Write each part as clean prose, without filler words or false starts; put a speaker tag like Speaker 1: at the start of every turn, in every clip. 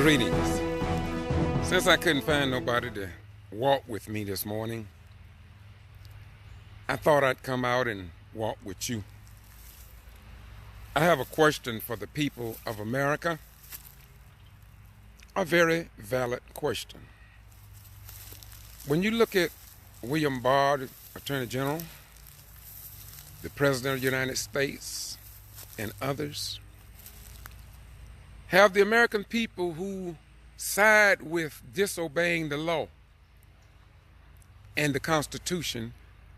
Speaker 1: Greetings. Since I couldn't find nobody to walk with me this morning, I thought I'd come out and walk with you. I have a question for the people of America, a very valid question. When you look at G.B.R, the Attorney General, the President of the United States, and others, have the American people who side with disobeying the law and the Constitution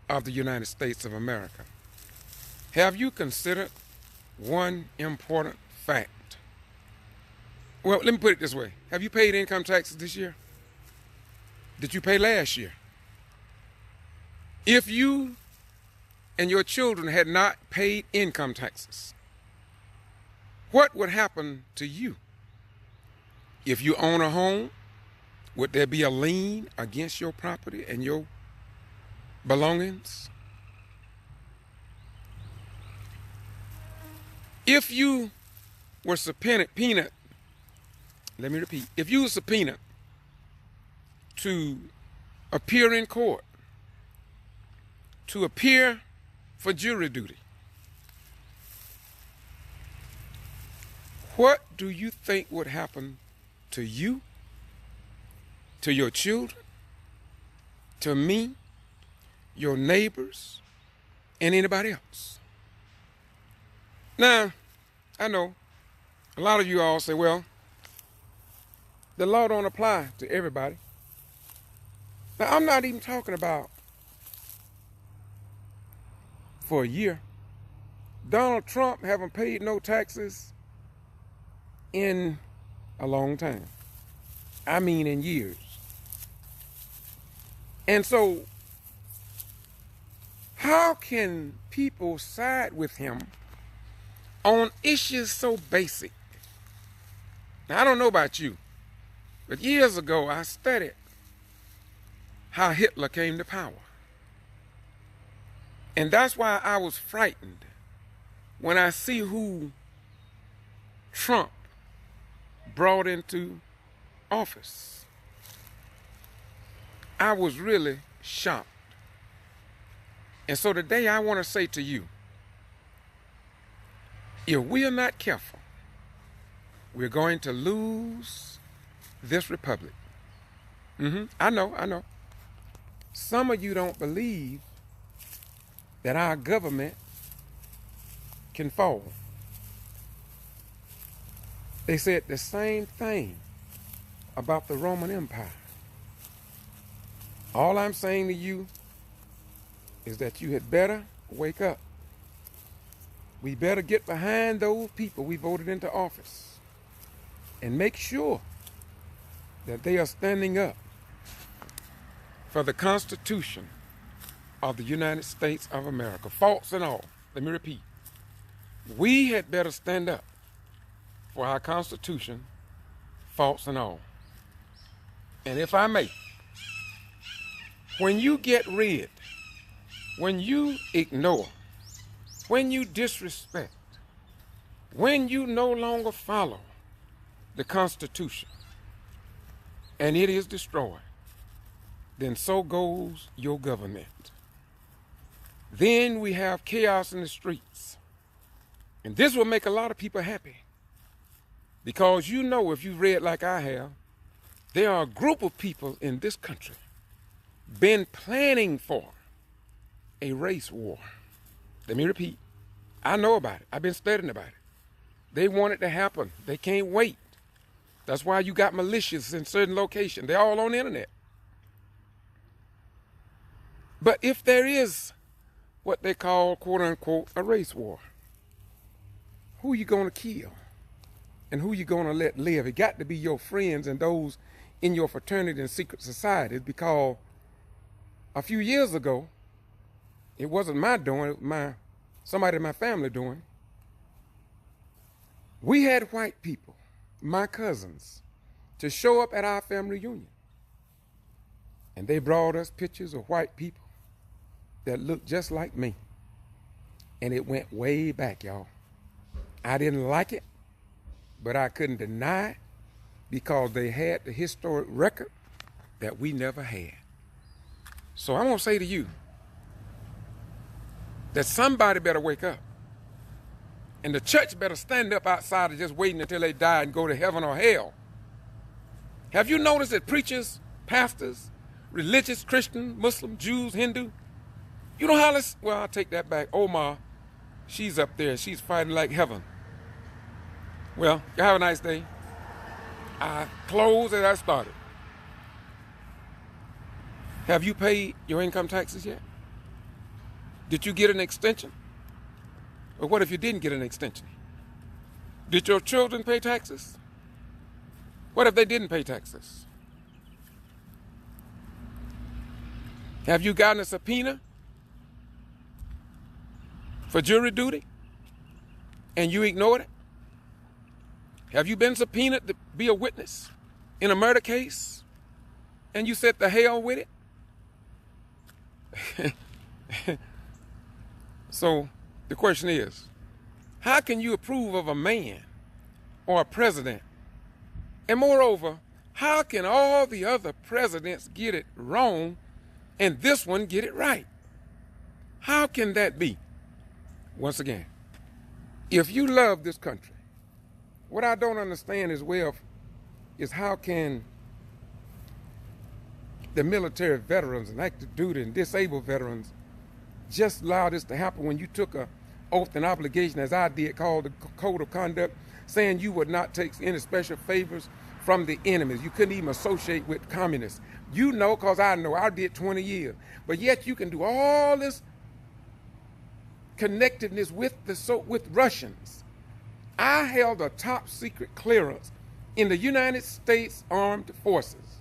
Speaker 1: of the United States of America, have you considered one important fact? Well, let me put it this way. Have you paid income taxes this year? Did you pay last year? If you and your children had not paid income taxes, what would happen to you? If you own a home, would there be a lien against your property and your belongings? If you were subpoenaed, if you were subpoenaed to appear in court, to appear for jury duty, what do you think would happen to you, to your children, to me, your neighbors, and anybody else? Now, I know a lot of you all say, well, the law don't apply to everybody. Now, I'm not even talking about for a year. Donald Trump haven't paid no taxes in a long time. I mean in years. And so, how can people side with him on issues so basic? Now, I don't know about you, but years ago I studied how Hitler came to power. And that's why I was frightened when I see who Trump brought into office. I was really shocked. And so today I want to say to you, if we are not careful, we're going to lose this republic. I know. Some of you don't believe that our government can fall. They said the same thing about the Roman Empire. All I'm saying to you is that you had better wake up. We better get behind those people we voted into office and make sure that they are standing up for the Constitution of the United States of America, faults and all. Let me repeat. We had better stand up for our Constitution, faults and all. And if I may, when you get rid, when you ignore, when you disrespect, when you no longer follow the Constitution and it is destroyed, then so goes your government. Then we have chaos in the streets. And this will make a lot of people happy. Because you know, if you've read like I have, there are a group of people in this country been planning for a race war. Let me repeat. I know about it. I've been studying about it. They want it to happen. They can't wait. That's why you got militias in certain locations. They're all on the internet. But if there is what they call, quote unquote, a race war, who you going to kill? And who you going to let live? It got to be your friends and those in your fraternity and secret societies, because a few years ago, it wasn't my doing, it was somebody in my family doing. We had white people, my cousins, to show up at our family reunion. And they brought us pictures of white people that looked just like me. And it went way back, y'all. I didn't like it, but I couldn't deny it, because they had the historic record that we never had. So I'm going to say to you that somebody better wake up. And the church better stand up outside of just waiting until they die and go to heaven or hell. Have you noticed that preachers, pastors, religious, Christian, Muslim, Jews, Hindu, you know how this, well, I'll take that back. Omar, she's up there. She's fighting like heaven. Well, you have a nice day. I close as I started. Have you paid your income taxes yet? Did you get an extension? Or what if you didn't get an extension? Did your children pay taxes? What if they didn't pay taxes? Have you gotten a subpoena for jury duty and you ignored it? Have you been subpoenaed to be a witness in a murder case and you said the hell with it? So the question is, how can you approve of a man or a president? And moreover, how can all the other presidents get it wrong and this one get it right? How can that be? Once again, if you love this country, what I don't understand as well is how can the military veterans and active duty and disabled veterans just allow this to happen when you took a oath and obligation, as I did, called the Code of Conduct, saying you would not take any special favors from the enemies. You couldn't even associate with communists. You know, because I know, I did 20 years. But yet you can do all this connectedness with Russians. I held a top secret clearance in the United States Armed Forces.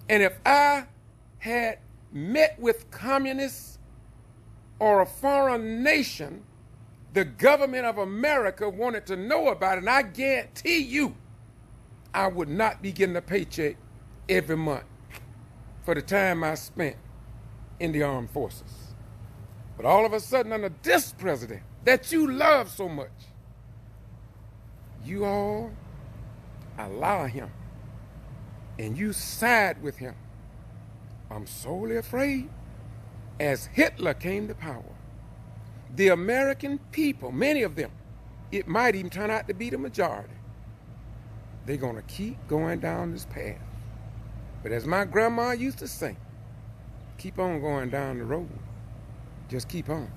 Speaker 1: And if I had met with communists or a foreign nation, the government of America wanted to know about it, and I guarantee you I would not be getting a paycheck every month for the time I spent in the armed forces. But all of a sudden, under this president that you love so much, you all allow him and you side with him. I'm sorely afraid, as Hitler came to power, the American people, many of them, it might even turn out to be the majority, they're going to keep going down this path. But as my grandma used to say, keep on going down the road. Just keep on.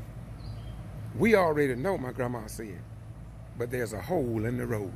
Speaker 1: We already know, my grandma said, but there's a hole in the road.